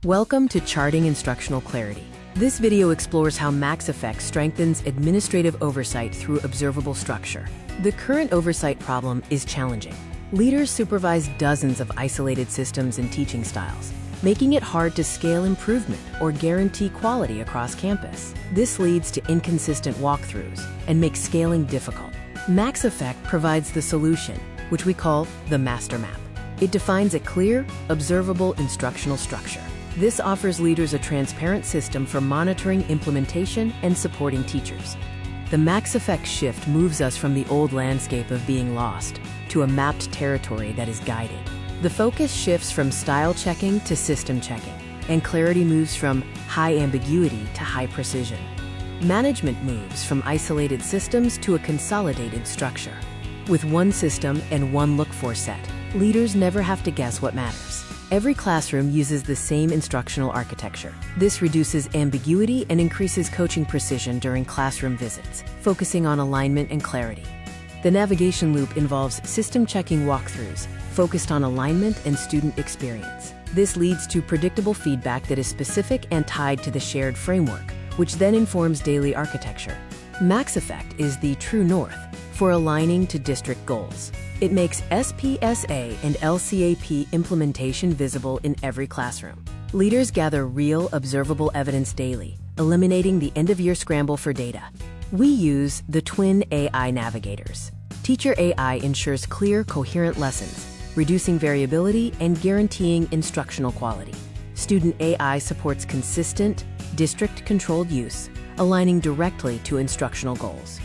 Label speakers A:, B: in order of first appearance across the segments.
A: Welcome to Charting Instructional Clarity. This video explores how MaxEffect strengthens administrative oversight through observable structure. The current oversight problem is challenging. Leaders supervise dozens of isolated systems and teaching styles, making it hard to scale improvement or guarantee quality across campus. This leads to inconsistent walkthroughs and makes scaling difficult. MaxEffect provides the solution, which we call the master map. It defines a clear, observable instructional structure. This offers leaders a transparent system for monitoring implementation and supporting teachers. The MaxEffect shift moves us from the old landscape of being lost to a mapped territory that is guided. The focus shifts from style checking to system checking, and clarity moves from high ambiguity to high precision. Management moves from isolated systems to a consolidated structure. With one system and one look-for set, leaders never have to guess what matters. Every classroom uses the same instructional architecture. This reduces ambiguity and increases coaching precision during classroom visits, focusing on alignment and clarity. The navigation loop involves system-checking walkthroughs, focused on alignment and student experience. This leads to predictable feedback that is specific and tied to the shared framework, which then informs daily architecture. MaxEffect is the true north for aligning to district goals. It makes SPSA and LCAP implementation visible in every classroom. Leaders gather real, observable evidence daily, eliminating the end-of-year scramble for data. We use the twin AI navigators. Teacher AI ensures clear, coherent lessons, reducing variability and guaranteeing instructional quality. Student AI supports consistent, district-controlled use, aligning directly to instructional goals.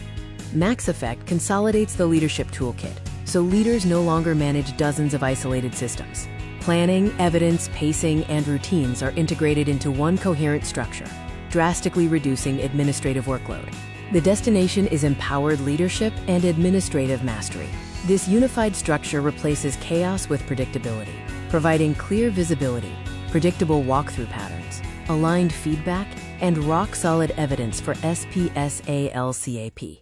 A: MaxEffect consolidates the leadership toolkit, so leaders no longer manage dozens of isolated systems. Planning, evidence, pacing, and routines are integrated into one coherent structure, drastically reducing administrative workload. The destination is empowered leadership and administrative mastery. This unified structure replaces chaos with predictability, providing clear visibility, predictable walkthrough patterns, aligned feedback, and rock-solid evidence for SPSA LCAP.